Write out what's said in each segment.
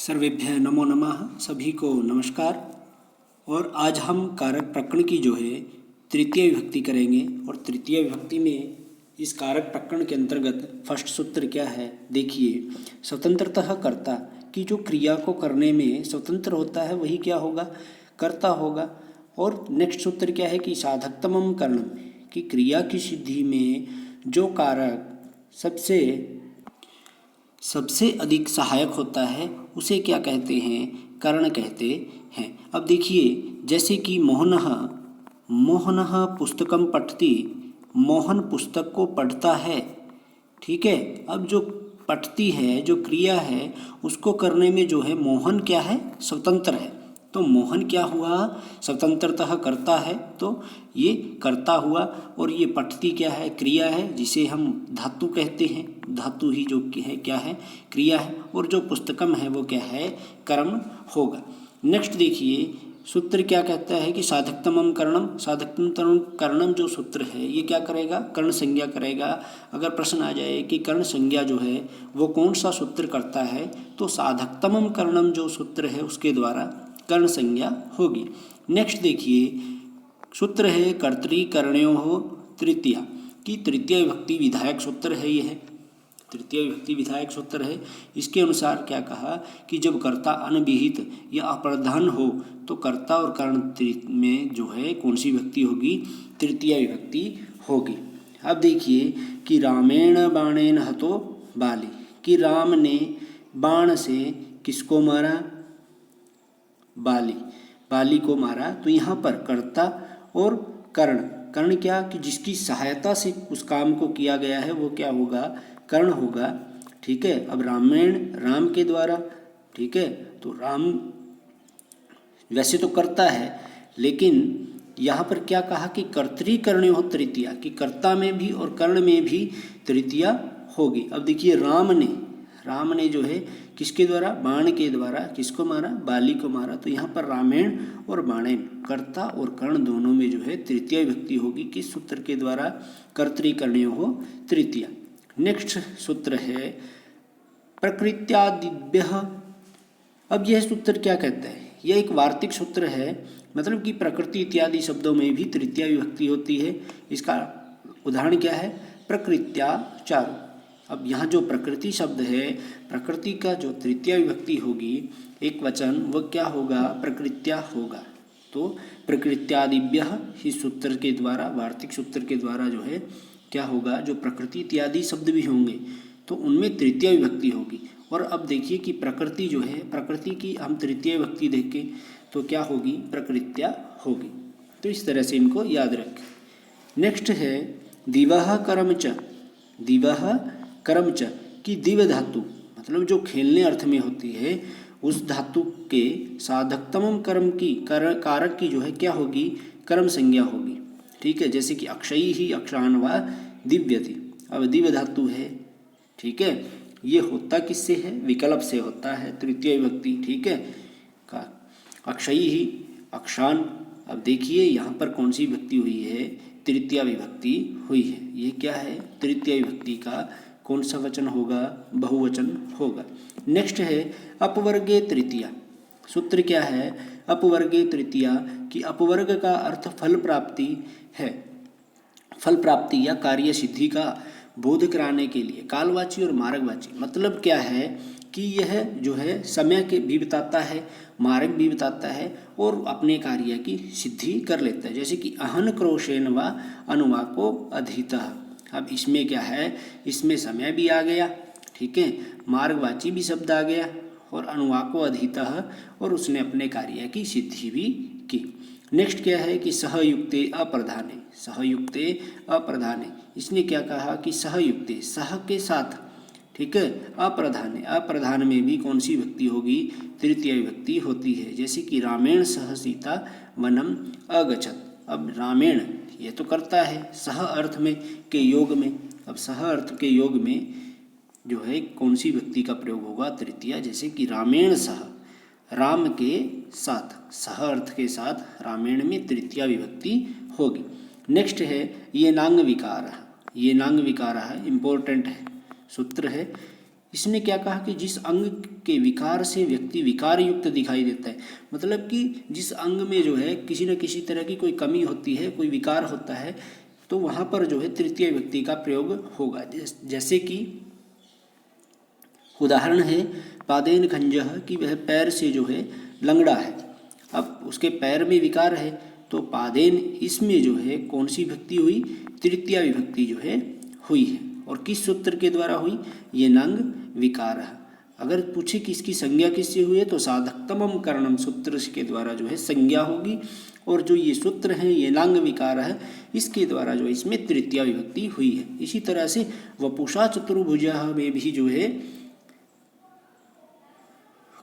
सर्वेभ्य नमो नमः। सभी को नमस्कार। और आज हम कारक प्रकरण की जो है तृतीय विभक्ति करेंगे। और तृतीय विभक्ति में इस कारक प्रकरण के अंतर्गत फर्स्ट सूत्र क्या है देखिए। स्वतंत्रतः कर्ता की जो क्रिया को करने में स्वतंत्र होता है वही क्या होगा, कर्ता होगा। और नेक्स्ट सूत्र क्या है कि साधकतमम करणम की क्रिया की सिद्धि में जो कारक सबसे अधिक सहायक होता है उसे क्या कहते हैं, कर्ण कहते हैं। अब देखिए जैसे कि मोहनः पुस्तकम पठति, मोहन पुस्तक को पढ़ता है। ठीक है, अब जो पठती है जो क्रिया है उसको करने में जो है मोहन क्या है, स्वतंत्र है। तो मोहन क्या हुआ, स्वतंत्रतः करता है, तो ये कर्ता हुआ। और ये पठती क्या है, क्रिया है जिसे हम धातु कहते हैं। धातु ही जो है क्या है, क्रिया है। और जो पुस्तकम है वो क्या है, कर्म होगा। नेक्स्ट देखिए सूत्र क्या कहता है कि साधकतमम करणम, साधकतम करणम जो सूत्र है ये क्या करेगा, कर्ण संज्ञा करेगा। अगर प्रश्न आ जाए कि कर्ण संज्ञा जो है वो कौन सा सूत्र करता है, तो साधकतमम करणम जो सूत्र है उसके द्वारा कर्ण संज्ञा होगी। नेक्स्ट देखिए सूत्र है कर्तृकर्ण्योः तृतीया की तृतीय विभक्ति विधायक सूत्र है। ये है तृतीय विभक्ति विधायक सूत्र है। इसके अनुसार क्या कहा कि जब कर्ता अनभिहित या अप्रधान हो तो कर्ता और कर्ण में जो है कौन सी विभक्ति होगी, तृतीय विभक्ति होगी। अब देखिए कि रामेण बाणेन हतो बाली, कि राम ने बाण से किसको मारा, बाली को मारा। तो यहाँ पर कर्ता और कर्ण क्या कि जिसकी सहायता से उस काम को किया गया है वो क्या होगा, कर्ण होगा। ठीक है, अब रामेण राम के द्वारा, ठीक है, तो राम वैसे तो करता है लेकिन यहाँ पर क्या कहा कि कर्तृकर्ण्योः तृतीया, कि कर्ता में भी और कर्ण में भी तृतीया होगी। अब देखिए राम ने जो है किसके द्वारा, बाण के द्वारा किसको मारा, बाली को मारा। तो यहाँ पर रामेण और बाणेन कर्ता और कर्ण दोनों में जो है तृतीय विभक्ति होगी, किस सूत्र के द्वारा, कर्तृकर्ण्योः तृतीया। नेक्स्ट सूत्र है प्रकृत्यादिभ्यः। अब यह सूत्र क्या कहता है, यह एक वार्तिक सूत्र है, मतलब कि प्रकृति इत्यादि शब्दों में भी तृतीय विभक्ति होती है। इसका उदाहरण क्या है, प्रकृत्या चारु। अब यहाँ जो प्रकृति शब्द है, प्रकृति का जो तृतीय विभक्ति होगी एक वचन, वह क्या होगा, प्रकृत्या होगा। तो प्रकृत्यादिभ्यः इस सूत्र के द्वारा, वार्तिक सूत्र के द्वारा जो है क्या होगा, जो प्रकृति इत्यादि शब्द भी होंगे तो उनमें तृतीय विभक्ति होगी। और अब देखिए कि प्रकृति जो है, प्रकृति की हम तृतीय विभक्ति देखें तो क्या होगी, प्रकृत्या होगी। तो इस तरह से इनको याद रखें। नेक्स्ट है दिवः कर्म च, दिवः कर्म च की दिव धातु, मतलब जो खेलने अर्थ में होती है, उस धातु के साधकतमम कर्म की कारक की जो है क्या होगी, कर्म संज्ञा होगी। ठीक है, जैसे कि अक्षयी ही अक्षान व दिव्यति। अब दिव्य धातु है, ठीक है, ये होता किससे है, विकल्प से होता है, तृतीय विभक्ति। ठीक है, का अक्षयी ही अक्षान। अब देखिए यहाँ पर कौन सी विभक्ति हुई है, तृतीय विभक्ति हुई है। ये क्या है, तृतीय विभक्ति का कौन सा वचन होगा, बहुवचन होगा। नेक्स्ट है अपवर्गे तृतीया। सूत्र क्या है, अपवर्गे तृतीया कि अपवर्ग का अर्थ फल प्राप्ति है। फल प्राप्ति या कार्य सिद्धि का बोध कराने के लिए कालवाची और मार्गवाची, मतलब क्या है कि यह जो है समय के भी बताता है, मार्ग भी बताता है और अपने कार्य की सिद्धि कर लेता है। जैसे कि अहन क्रोशेन व अनुवाको अधीतः। अब इसमें क्या है, इसमें समय भी आ गया, ठीक है, मार्गवाची भी शब्द आ गया और अनुवाको अधीतः, और उसने अपने कार्य की सिद्धि भी की। नेक्स्ट क्या है कि सहयुक्ते अप्रधाने, सहयुक्ते अप्रधाने, इसने क्या कहा कि सहयुक्ते, सह के साथ, ठीक है, अप्रधाने, अप्रधान में भी कौन सी विभक्ति होगी, तृतीय विभक्ति होती है। जैसे कि रामेण सह सीता वनम अगच्छत। अब रामेण ये तो करता है सह अर्थ में के योग में। अब सह अर्थ के योग में जो है कौन सी विभक्ति का प्रयोग होगा, तृतीया। जैसे कि रामेण सह, राम के साथ, सह अर्थ के साथ रामेण में तृतीया विभक्ति होगी। नेक्स्ट है ये नांग विकार, ये नांग विकार है, इम्पोर्टेंट है सूत्र है। इसने क्या कहा कि जिस अंग के विकार से व्यक्ति विकार युक्त दिखाई देता है, मतलब कि जिस अंग में जो है किसी न किसी तरह की कोई कमी होती है, कोई विकार होता है, तो वहाँ पर जो है तृतीय व्यक्ति का प्रयोग होगा। जैसे कि उदाहरण है पादेन खंजह, कि वह पैर से जो है लंगड़ा है। अब उसके पैर में विकार है, तो पादेन इसमें जो है कौन सी विभक्ति हुई, तृतीया विभक्ति जो है हुई है। और किस सूत्र के द्वारा हुई, ये नंग विकार है। अगर पूछे कि इसकी संज्ञा किससे हुई है, तो साधकतमम करणम सूत्र के द्वारा जो है संज्ञा होगी। और जो ये सूत्र है ये नांग विकार है, इसके द्वारा जो है इसमें तृतीया विभक्ति हुई है। इसी तरह से वपुषा चतुर्भुजा में भी जो है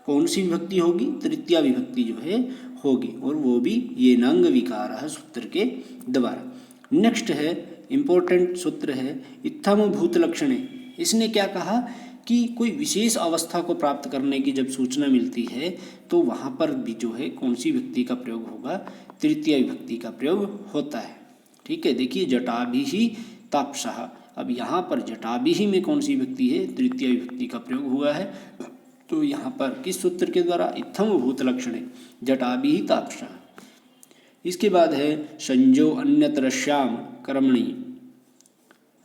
कौन सी विभक्ति होगी, तृतीया विभक्ति जो है होगी, और वो भी ये नंग विकार है सूत्र के द्वारा। नेक्स्ट है इंपॉर्टेंट सूत्र है इत्थम भूत लक्षणे। इसने क्या कहा कि कोई विशेष अवस्था को प्राप्त करने की जब सूचना मिलती है, तो वहाँ पर भी जो है कौन सी विभक्ति का प्रयोग होगा, तृतीय विभक्ति का प्रयोग होता है। ठीक है, देखिए जटाभिः तापसः। अब यहाँ पर जटाभिः में कौन सी विभक्ति है, तृतीय विभक्ति का प्रयोग हुआ है। तो यहाँ पर किस सूत्र के द्वारा, इत्थम भूत लक्षणे जटाभिः तापसः। इसके बाद है संजो अन्यतरश्याम कर्मणि,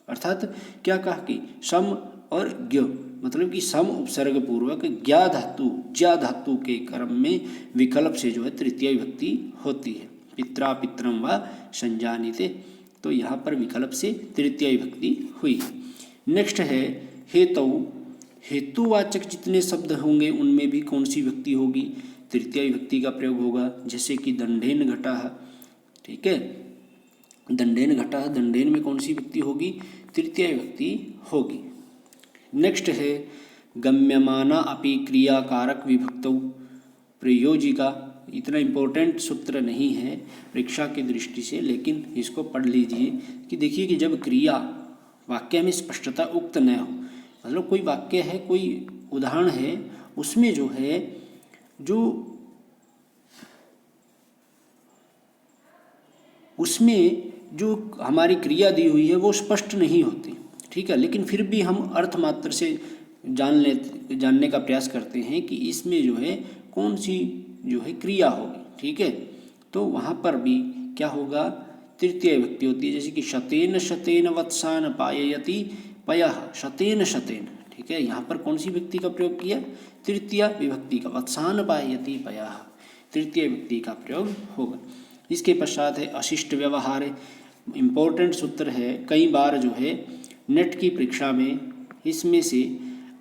अर्थात क्या कहा कि सम और ज्ञ, मतलब कि सम उपसर्ग पूर्वक ज्ञा धातु ज्या धातु के कर्म में विकल्प से जो है तृतीय विभक्ति होती है। पित्रा पित्रम व संजानिते, तो यहाँ पर विकल्प से तृतीय विभक्ति हुई है। नेक्स्ट है हेतु। हेतुवाचक जितने शब्द होंगे उनमें भी कौन सी विभक्ति होगी, तृतीय विभक्ति का प्रयोग होगा। जैसे कि दंडेन घटः, ठीक है, दंडेन घटः, दंडेन में कौन सी विभक्ति होगी, तृतीय विभक्ति होगी। नेक्स्ट है गम्यमाना अपि क्रियाकारक विभक्तौ प्रयोजिका। इतना इम्पोर्टेंट सूत्र नहीं है परीक्षा की दृष्टि से, लेकिन इसको पढ़ लीजिए कि देखिए कि जब क्रिया वाक्य में स्पष्टता उक्त न हो, मतलब कोई वाक्य है, कोई उदाहरण है, उसमें जो है उसमें जो हमारी क्रिया दी हुई है वो स्पष्ट नहीं होती, ठीक है, लेकिन फिर भी हम अर्थ मात्र से जानने का प्रयास करते हैं कि इसमें जो है कौन सी जो है क्रिया होगी, ठीक है। तो वहाँ पर भी क्या होगा, तृतीय विभक्ति होती है। जैसे कि शतेन शतेन वत्सान पाययति पयः, शतेन शतेन, ठीक है, यहाँ पर कौन सी विभक्ति का प्रयोग किया, तृतीय विभक्ति का, वत्सान पाययति पयः, तृतीय विभक्ति का प्रयोग होगा। इसके पश्चात है अशिष्ट व्यवहार। इम्पोर्टेंट सूत्र है, कई बार जो है नेट की परीक्षा में इसमें से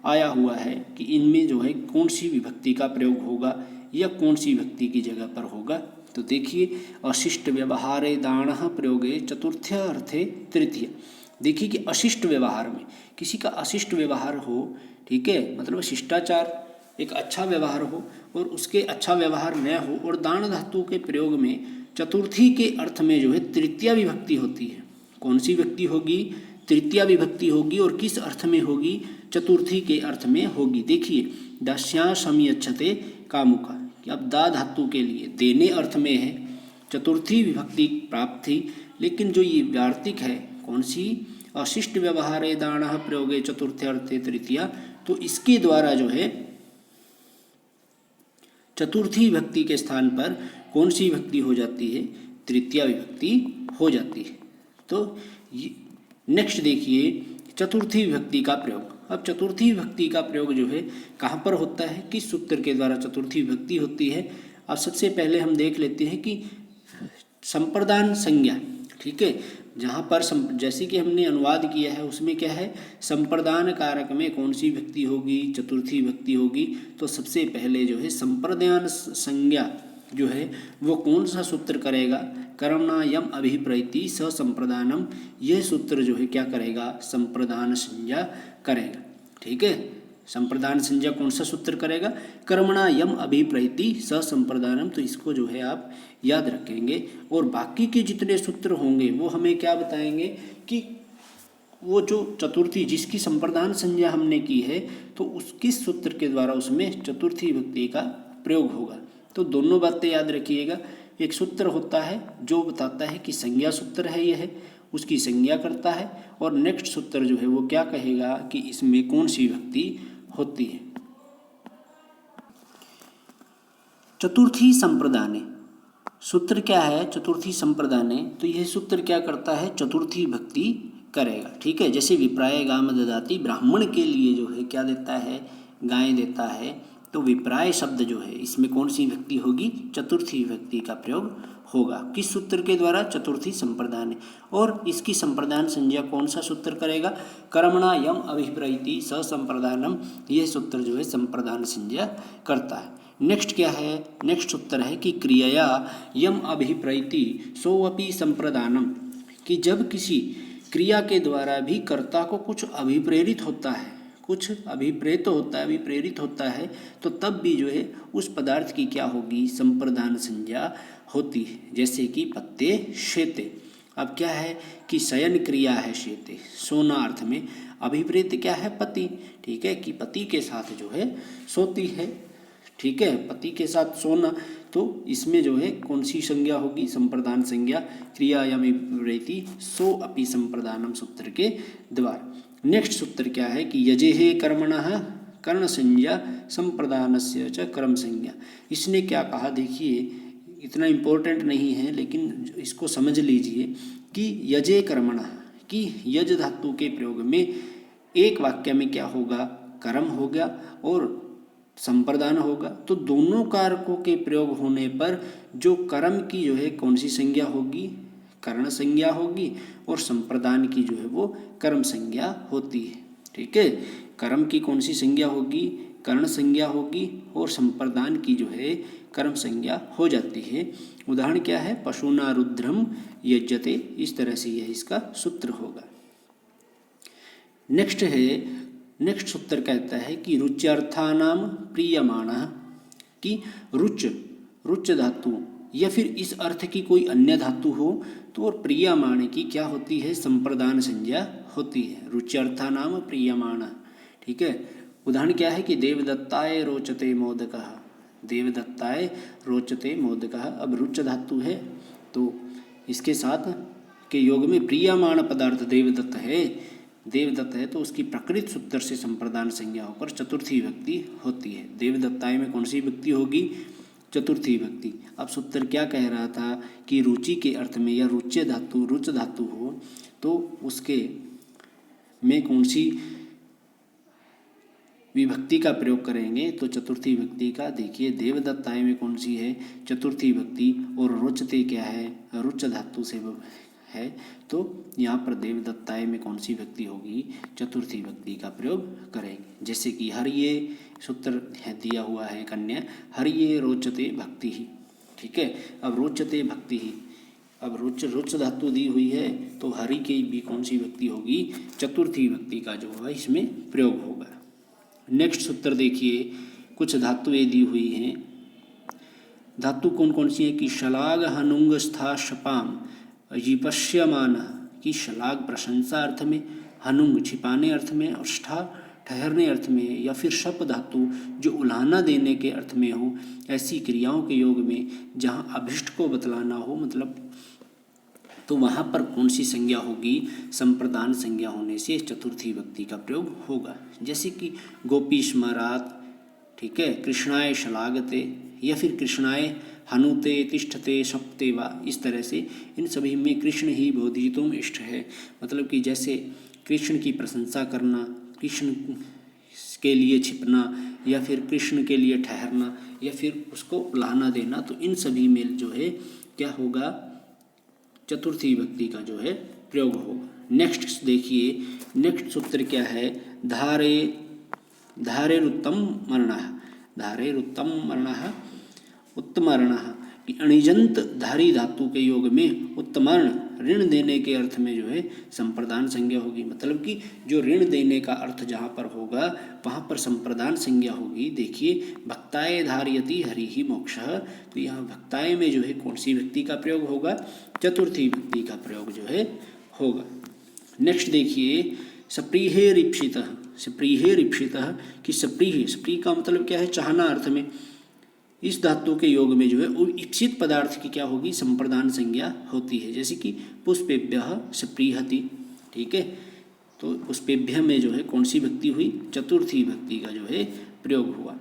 आया हुआ है कि इनमें जो है कौन सी विभक्ति का प्रयोग होगा या कौन सी विभक्ति की जगह पर होगा। तो देखिए अशिष्ट व्यवहारे दाणः प्रयोगे चतुर्थ अर्थे तृतीय। देखिए कि अशिष्ट व्यवहार में किसी का अशिष्ट व्यवहार हो, ठीक है, मतलब शिष्टाचार एक अच्छा व्यवहार हो और उसके अच्छा व्यवहार न हो, और दान धातु के प्रयोग में चतुर्थी के अर्थ में जो है तृतीया विभक्ति होती है। कौन सी विभक्ति होगी, तृतीया विभक्ति होगी, और किस अर्थ में होगी, चतुर्थी के अर्थ में होगी। देखिए दास्या समीयच्छते कामुका, कि अब दा धातु के लिए देने अर्थ में है, चतुर्थी विभक्ति प्राप्त थी, लेकिन जो ये वार्तिक है कौन सी, अशिष्ट व्यवहारे दाणः प्रयोगे चतुर्थ अर्थे तृतीया, तो इसके द्वारा जो है चतुर्थी विभक्ति के स्थान पर कौन सी विभक्ति हो जाती है, तृतीया विभक्ति हो जाती है। तो नेक्स्ट देखिए चतुर्थी विभक्ति का प्रयोग। अब चतुर्थी विभक्ति का प्रयोग जो है कहाँ पर होता है, किस सूत्र के द्वारा चतुर्थी विभक्ति होती है। अब सबसे पहले हम देख लेते हैं कि संप्रदान संज्ञा, ठीक है, जहाँ पर जैसे कि हमने अनुवाद किया है उसमें क्या है, संप्रदान कारक में कौन सी विभक्ति होगी, चतुर्थी विभक्ति होगी। तो सबसे पहले जो है संप्रदान संज्ञा जो है वो कौन सा सूत्र करेगा, कर्मणा यम अभिप्रैति स संप्रदानम, यह सूत्र जो है क्या करेगा, संप्रदान संज्ञा करेगा, ठीक है। संप्रदान संज्ञा कौन सा सूत्र करेगा, कर्मणा यम अभिप्रैति स संप्रदानम। तो इसको जो है आप याद रखेंगे, और बाकी के जितने सूत्र होंगे वो हमें क्या बताएंगे कि वो जो चतुर्थी जिसकी संप्रदान संज्ञा हमने की है, तो उस किस सूत्र के द्वारा उसमें चतुर्थी विभक्ति का प्रयोग होगा। तो दोनों बातें याद रखिएगा, एक सूत्र होता है जो बताता है कि संज्ञा सूत्र है यह है, उसकी संज्ञा करता है, और नेक्स्ट सूत्र जो है वो क्या कहेगा कि इसमें कौन सी विभक्ति होती है। चतुर्थी संप्रदाने, सूत्र क्या है चतुर्थी संप्रदाने, तो यह सूत्र क्या करता है, चतुर्थी भक्ति करेगा। ठीक है, जैसे विप्राय गाम ददाति, ब्राह्मण के लिए जो है क्या देता है, गाय देता है, तो विप्राय शब्द जो है इसमें कौन सी विभक्ति होगी, चतुर्थी विभक्ति का प्रयोग होगा। किस सूत्र के द्वारा, चतुर्थी संप्रदान। और इसकी संप्रदान संज्ञा कौन सा सूत्र करेगा, कर्मणा यम अभिप्रैति ससंप्रदानम, यह सूत्र जो है संप्रदान संज्ञा करता है। नेक्स्ट क्या है, नेक्स्ट सूत्र है कि क्रियया यम अभिप्रैति सोअपि संप्रदानम, कि जब किसी क्रिया के द्वारा भी कर्ता को कुछ अभिप्रेरित होता है, कुछ अभिप्रेत होता है, अभिप्रेरित होता है, तो तब भी जो है उस पदार्थ की क्या होगी, संप्रदान संज्ञा होती है। जैसे कि पत्ते शेते, अब क्या है कि शयन क्रिया है शेते, सोना अर्थ में, अभिप्रेत क्या है, पति। ठीक है, कि पति के साथ जो है सोती है। ठीक है, पति के साथ सोना, तो इसमें जो है कौन सी संज्ञा होगी, संप्रदान संज्ञा, क्रियायाम अभिप्रेति सो अपि संप्रदानम सूत्र के द्वारा। नेक्स्ट सूत्र क्या है कि यजेहे कर्मणः कर्ण संज्ञा संप्रदानस्य च कर्म संज्ञा। इसने क्या कहा, देखिए इतना इम्पोर्टेंट नहीं है लेकिन इसको समझ लीजिए कि यजे कर्मणः, कि यज धातु के प्रयोग में एक वाक्य में क्या होगा, कर्म होगा और संप्रदान होगा। तो दोनों कारकों के प्रयोग होने पर जो कर्म की जो है कौन सी संज्ञा होगी, कर्ण संज्ञा होगी, और संप्रदान की जो है वो कर्म संज्ञा होती है। ठीक है, कर्म की कौन सी संज्ञा होगी, कर्ण संज्ञा होगी, और संप्रदान की जो है कर्म संज्ञा हो जाती है। उदाहरण क्या है, पशुना रुद्रम यज्जते, इस तरह से यह इसका सूत्र होगा। नेक्स्ट है, नेक्स्ट सूत्र कहता है कि रुच्यर्थानाम प्रीयमाणः, कि रुच धातु या फिर इस अर्थ की कोई अन्य धातु हो तो और प्रियमाण की क्या होती है, संप्रदान संज्ञा होती है। रुच्यर्थानाम प्रीयमाणः। ठीक है, उदाहरण क्या है कि देवदत्ताय रोचते मोदकः, देवदत्ताय रोचते मोदकः। अब रुच धातु है तो इसके साथ के योग में प्रीयमाण पदार्थ देवदत्त है, देवदत्त है तो उसकी प्रकृत सूत्र से संप्रदान संज्ञा होकर चतुर्थी विभक्ति होती है। देवदत्ताय में कौन सी विभक्ति होगी, चतुर्थी विभक्ति। अब सूत्र क्या कह रहा था कि रुचि के अर्थ में या रुच्य धातु, रुच धातु हो तो उसके में कौन सी विभक्ति का प्रयोग करेंगे, तो चतुर्थी विभक्ति का। देखिए देवदत्ताय में कौन सी है, चतुर्थी विभक्ति, और रुचते क्या है, रुच धातु से है, तो यहाँ पर देवदत्ताय में कौन सी विभक्ति होगी, चतुर्थी विभक्ति का प्रयोग करेंगे। जैसे कि हरिये सूत्र है दिया हुआ है कन्या, हरिये रोचते भक्ति ही। ठीक है, अब रोचते भक्ति ही, अब रुच धातु दी हुई है तो हरि की भी कौन सी विभक्ति होगी, चतुर्थी विभक्ति का जो है इसमें प्रयोग होगा। नेक्स्ट सूत्र देखिए, कुछ धातुएं दी हुई हैं। धातु कौन कौन सी है कि शलाग हनुंग स्था शपाम जिपश्यमान, की शलाग प्रशंसा अर्थ में, हनुंग छिपाने अर्थ में, और स्था ठहरने अर्थ में, या फिर शप धातु जो उलाहना देने के अर्थ में हो। ऐसी क्रियाओं के योग में जहाँ अभिष्ट को बतलाना हो, मतलब तो वहाँ पर कौन सी संज्ञा होगी, संप्रदान संज्ञा होने से चतुर्थी विभक्ति का प्रयोग होगा। जैसे कि गोपी स्मरात, ठीक है, कृष्णाय शलागते, या फिर कृष्णाय हनुते तिष्ठते शपते वा, इस तरह से इन सभी में कृष्ण ही बोधितुम इष्ट है। मतलब कि जैसे कृष्ण की प्रशंसा करना, कृष्ण के लिए छिपना, या फिर कृष्ण के लिए ठहरना, या फिर उसको उलाहना देना, तो इन सभी में जो है क्या होगा, चतुर्थी विभक्ति का जो है प्रयोग होगा। नेक्स्ट देखिए, नेक्स्ट सूत्र क्या है, धारेरुत्तम मरणः, धारेरुत्तम मरणः उत्तमर्णः, कि अणिजंत धारी धातु के योग में उत्तमर्ण ऋण देने के अर्थ में जो है संप्रदान संज्ञा होगी। मतलब कि जो ऋण देने का अर्थ जहाँ पर होगा वहाँ पर संप्रदान संज्ञा होगी। देखिए भक्ताय धारयति हरि ही मोक्षः, तो यहाँ भक्ताय में जो है कौन सी विभक्ति का प्रयोग होगा, चतुर्थी विभक्ति का प्रयोग जो है होगा। नेक्स्ट देखिए, सप्रीहे रिप्सितः, सप्रीहे रिप्सितः, कि सप्रीह, सप्रीह का मतलब क्या है, चाहना अर्थ में। इस धातु के योग में जो है वो इप्सित पदार्थ की क्या होगी, संप्रदान संज्ञा होती है। जैसे कि पुष्पेभ्यः सप्रीहति। ठीक है, तो उस पेभ्य में जो है कौन सी विभक्ति हुई, चतुर्थी विभक्ति का जो है प्रयोग हुआ।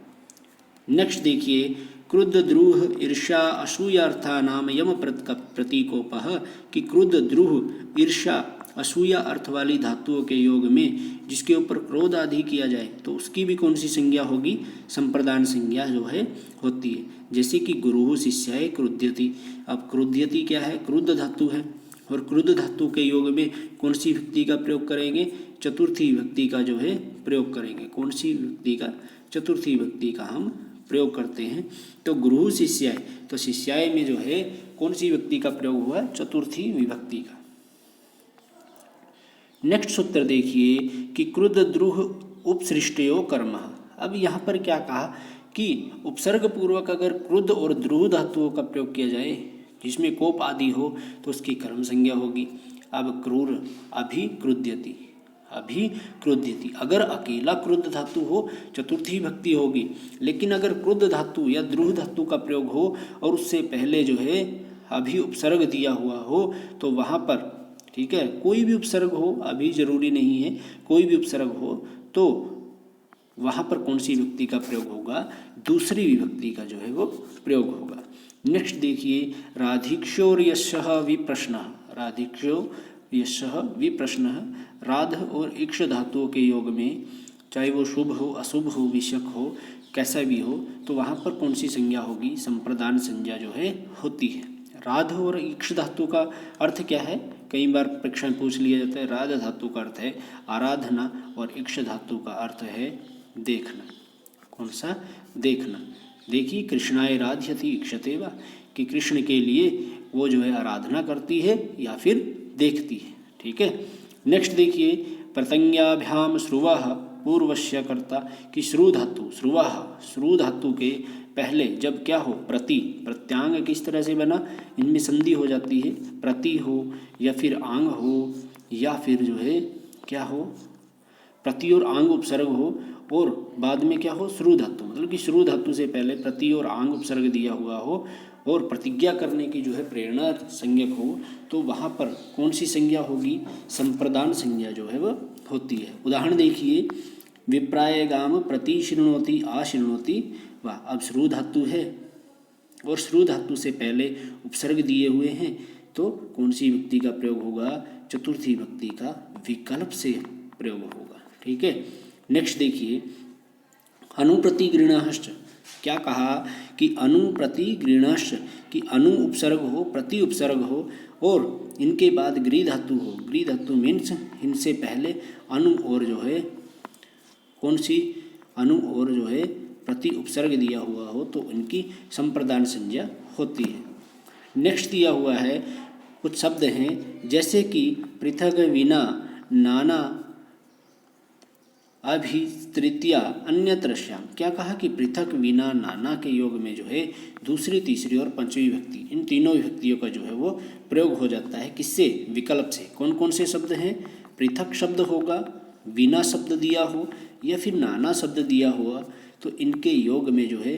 नेक्स्ट देखिए, क्रुद्ध द्रूह ईर्ष्या असूयार्था नाम यम प्रतीकोपः कि क्रुद्ध द्रूह ईर्ष्या असूया अर्थ वाली धातुओं के योग में जिसके ऊपर क्रोध आदि किया जाए तो उसकी भी कौन सी संज्ञा होगी, संप्रदान संज्ञा जो है होती है। जैसे कि गुरुः शिष्याय क्रुध्यति। अब क्रुध्यति क्या है, क्रुद्ध धातु है और क्रुद्ध धातु के योग में कौन सी विभक्ति का प्रयोग करेंगे, चतुर्थी विभक्ति का जो है प्रयोग करेंगे। कौन सी विभक्ति का, चतुर्थी विभक्ति का हम प्रयोग करते हैं। तो गुरुः शिष्याय, तो शिष्याय में जो है कौन सी विभक्ति का प्रयोग हुआ, चतुर्थी विभक्ति का। नेक्स्ट सूत्र देखिए कि क्रुद्ध द्रूह उपसृष्टयो कर्म। अब यहाँ पर क्या कहा कि उपसर्ग पूर्वक अगर क्रुद्ध और द्रूह धातुओं का प्रयोग किया जाए जिसमें कोप आदि हो तो उसकी कर्म संज्ञा होगी। अब क्रूर अभिक्रुध्यति, अभिक्रुध्यति, अगर अकेला क्रुद्ध धातु हो चतुर्थी विभक्ति होगी, लेकिन अगर क्रुद्ध धातु या द्रूह धातु का प्रयोग हो और उससे पहले जो है अभी उपसर्ग दिया हुआ हो तो वहाँ पर, ठीक है, कोई भी उपसर्ग हो, अभी जरूरी नहीं है, कोई भी उपसर्ग हो तो वहाँ पर कौन सी विभक्ति का प्रयोग होगा, दूसरी विभक्ति का जो है वो प्रयोग होगा। नेक्स्ट देखिए, राधिक्षोर यशः विप्रश्नः, राधिक्षो यशः विप्रश्नः, राध और इक्ष धातुओं के योग में चाहे वो शुभ हो, अशुभ हो, विषक हो, कैसा भी हो तो वहाँ पर कौन सी संज्ञा होगी, संप्रदान संज्ञा जो है होती है। राध और इक्ष धातु का अर्थ क्या है, कई बार परीक्षा में पूछ लिया जाता है। राध धातु का अर्थ है आराधना और इक्ष धातु का अर्थ है देखना। कौन सा, देखना। देखिए, कृष्णाय राध्यति इक्षते वा, कि कृष्ण के लिए वो जो है आराधना करती है या फिर देखती है। ठीक है। नेक्स्ट देखिए, प्रतंज्ञाभ्याम श्रुवः पूर्वस्य कर्ता, कि श्रु धातु, श्रुवः, श्रु धातु के पहले जब क्या हो, प्रति, प्रत्यांग किस तरह से बना, इनमें संधि हो जाती है, प्रति हो या फिर आंग हो या फिर जो है क्या हो, प्रति और आंग उपसर्ग हो और बाद में क्या हो, श्रु धातु, मतलब कि श्रु धातु से पहले प्रति और आंग उपसर्ग दिया हुआ हो और प्रतिज्ञा करने की जो है प्रेरणा संज्ञक हो तो वहाँ पर कौन सी संज्ञा होगी, संप्रदान संज्ञा जो है वह होती है। उदाहरण देखिए, विप्रायगाम प्रति शृणोति आशृणोति वाह। अब श्रु धातु है और श्रु धातु से पहले उपसर्ग दिए हुए हैं तो कौन सी विभक्ति का प्रयोग होगा, चतुर्थी विभक्ति का विकल्प से प्रयोग होगा। ठीक है। नेक्स्ट देखिए, अनुप्रतिगृणश्च, क्या कहा कि अनुप्रतिगृणश्च, कि अनु उपसर्ग हो, प्रति उपसर्ग हो और इनके बाद गृह धातु हो। गृह धातु मीन्स इनसे पहले अनु और जो है कौन सी, अनु और जो है प्रति उपसर्ग दिया हुआ हो तो इनकी संप्रदान संज्ञा होती है। नेक्स्ट दिया हुआ है कुछ शब्द हैं जैसे कि पृथक विना नाना अभितृतीया अन्यत्र श्याम। क्या कहा कि पृथक विना नाना के योग में जो है दूसरी, तीसरी और पंचवी विभक्ति, इन तीनों विभक्तियों का जो है वो प्रयोग हो जाता है। किससे, विकल्प से। कौन कौन से शब्द हैं, पृथक शब्द होगा, विना शब्द दिया हो या फिर नाना शब्द दिया हुआ तो इनके योग में जो है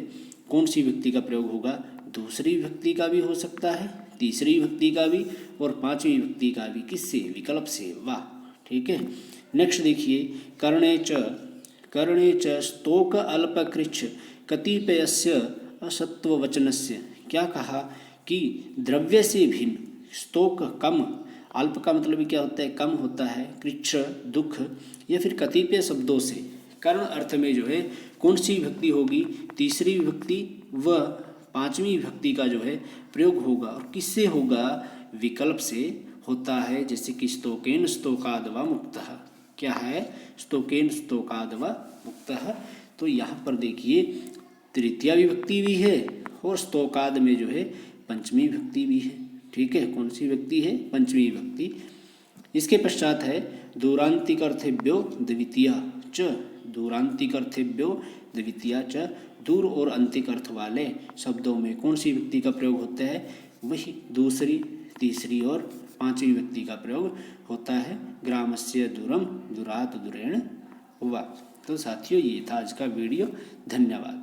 कौन सी विभक्ति का प्रयोग होगा, दूसरी विभक्ति का भी हो सकता है, तीसरी विभक्ति का भी और पांचवी विभक्ति का भी। किससे, विकल्प से। वाह। ठीक है। नेक्स्ट देखिए, कर्णे च स्तोक अल्पकृच्छ कतिपयस्य असत्ववचनस्य। क्या कहा कि द्रव्य से भिन्न, स्तोक कम, अल्प का मतलब क्या होता है, कम होता है, कृच्छ दुख या फिर कतिपय शब्दों से कर्ण अर्थ में जो है कौन सी विभक्ति होगी, तीसरी विभक्ति व पांचवी विभक्ति का जो है प्रयोग होगा। और किससे होगा, विकल्प से होता है। जैसे कि स्तोकेन स्तोकादवा मुक्तः। क्या है, स्तोकेन स्तोकादवा मुक्तः। तो यहाँ पर देखिए तृतीया विभक्ति भी है और स्तोकाद में जो है पंचमी विभक्ति भी है। ठीक है। कौन सी विभक्ति है, पंचमी विभक्ति। इसके पश्चात है दूरांतिकर्थेभ्यो द्वितीया च, दूरांतिकर्थेभ्यो द्वितीया च, दूर और अंतिक अर्थ वाले शब्दों में कौन सी विभक्ति का प्रयोग होता है, वही दूसरी, तीसरी और पांचवी विभक्ति का प्रयोग होता है। ग्रामस्य दूरम दूरात दूरेण वा। तो साथियों, ये था आज का वीडियो। धन्यवाद।